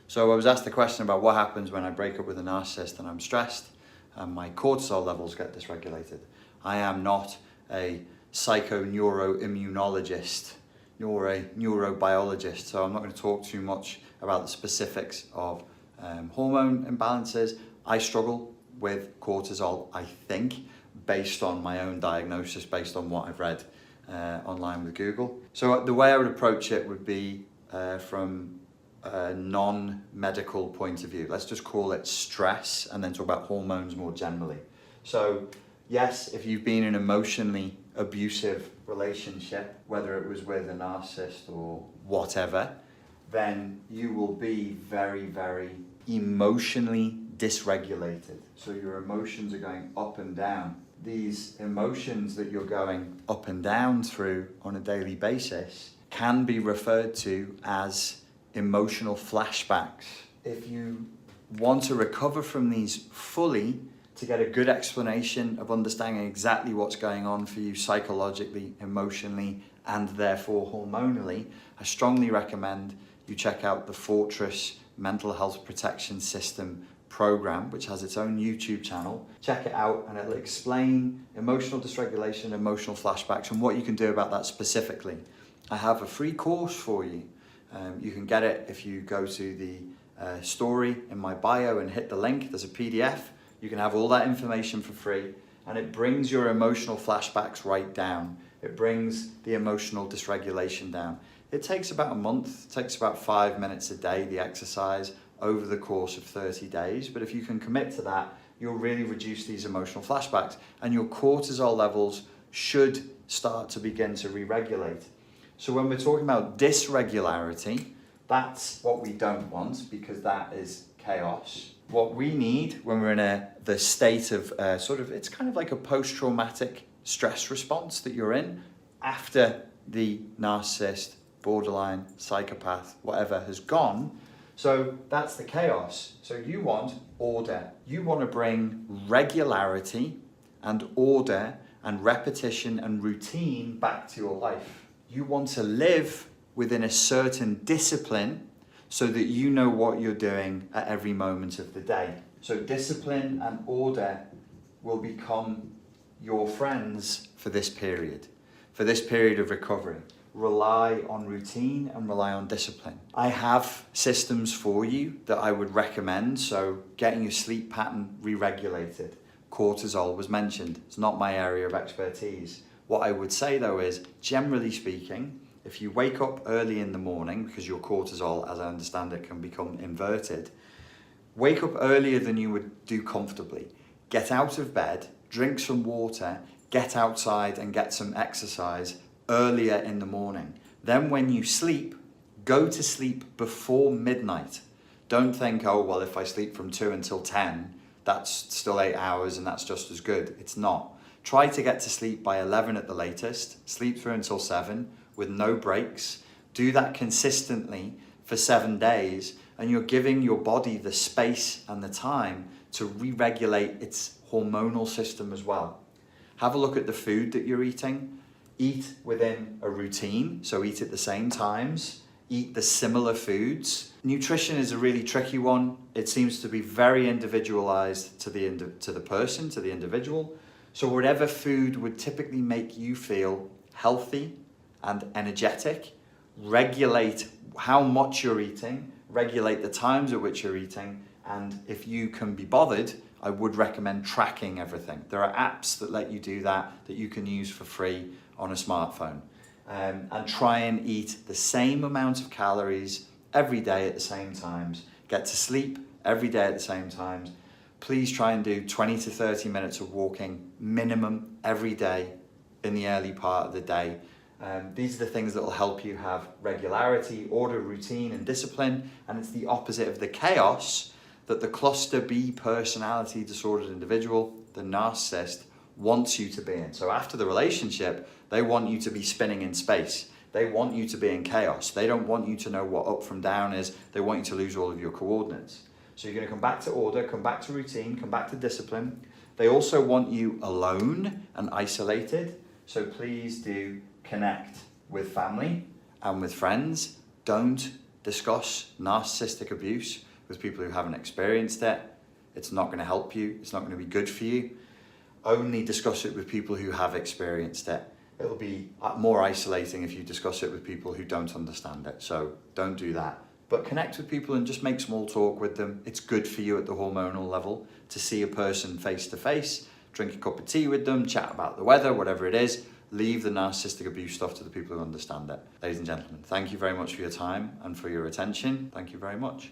So I was asked the question about what happens when I break up with a narcissist and I'm stressed and my cortisol levels get dysregulated. I am not a psychoneuroimmunologist nor a neurobiologist, so I'm not going to talk too much about the specifics of hormone imbalances. I struggle with cortisol, I think, based on my own diagnosis, based on what I've read online with Google. So the way I would approach it would be from a non-medical point of view. Let's just call it stress and then talk about hormones more generally. So yes, if you've been in an emotionally abusive relationship, whether it was with a narcissist or whatever, then you will be very, very emotionally dysregulated. So your emotions are going up and down. These emotions that you're going up and down through on a daily basis can be referred to as emotional flashbacks. If you want to recover from these fully, to get a good explanation of understanding exactly what's going on for you psychologically, emotionally, and therefore hormonally, I strongly recommend you check out the Fortress Mental Health Protection System program, which has its own YouTube channel. Check it out and it'll explain emotional dysregulation, emotional flashbacks, and what you can do about that specifically. I have a free course for you. You can get it if you go to the story in my bio and hit the link. There's a PDF. You can have all that information for free, and it brings your emotional flashbacks right down. It brings the emotional dysregulation down. It takes about a month, it takes about 5 minutes a day, the exercise, over the course of 30 days. But if you can commit to that, you'll really reduce these emotional flashbacks, and your cortisol levels should start to begin to re-regulate. So when we're talking about dysregularity, that's what we don't want, because that is chaos. What we need when we're in the state of it's kind of like a post-traumatic stress response that you're in after the narcissist, borderline, psychopath, whatever has gone. So that's the chaos. So you want order. You want to bring regularity and order and repetition and routine back to your life. You want to live within a certain discipline so that you know what you're doing at every moment of the day. So discipline and order will become your friends for this period of recovery. Rely on routine and rely on discipline. I have systems for you that I would recommend. So getting your sleep pattern re-regulated. Cortisol was mentioned. It's not my area of expertise. What I would say though is, generally speaking, if you wake up early in the morning, because your cortisol, as I understand it, can become inverted, wake up earlier than you would do comfortably. Get out of bed, drink some water, get outside and get some exercise earlier in the morning. Then when you sleep, go to sleep before midnight. Don't think, oh, well, if I sleep from 2 until 10, that's still 8 hours and that's just as good. It's not. Try to get to sleep by 11 at the latest, sleep through until 7 with no breaks. Do that consistently for 7 days, and you're giving your body the space and the time to re-regulate its hormonal system as well. Have a look at the food that you're eating. Eat within a routine, so eat at the same times. Eat the similar foods. Nutrition is a really tricky one. It seems to be very individualized to the person, to the individual. So whatever food would typically make you feel healthy and energetic, regulate how much you're eating, regulate the times at which you're eating, and if you can be bothered, I would recommend tracking everything. There are apps that let you do that you can use for free on a smartphone. And try and eat the same amount of calories every day at the same times. Get to sleep every day at the same times. Please try and do 20 to 30 minutes of walking minimum every day in the early part of the day. These are the things that will help you have regularity, order, routine, and discipline. And it's the opposite of the chaos that the cluster B personality disordered individual, the narcissist, wants you to be in. So after the relationship, they want you to be spinning in space. They want you to be in chaos. They don't want you to know what up from down is. They want you to lose all of your coordinates. So you're going to come back to order, come back to routine, come back to discipline. They also want you alone and isolated. So please do connect with family and with friends. Don't discuss narcissistic abuse with people who haven't experienced it. It's not going to help you. It's not going to be good for you. Only discuss it with people who have experienced it. It'll be more isolating if you discuss it with people who don't understand it. So don't do that. But connect with people and just make small talk with them. It's good for you at the hormonal level to see a person face to face, drink a cup of tea with them, chat about the weather, whatever it is. Leave the narcissistic abuse stuff to the people who understand it. Ladies and gentlemen, thank you very much for your time and for your attention. Thank you very much.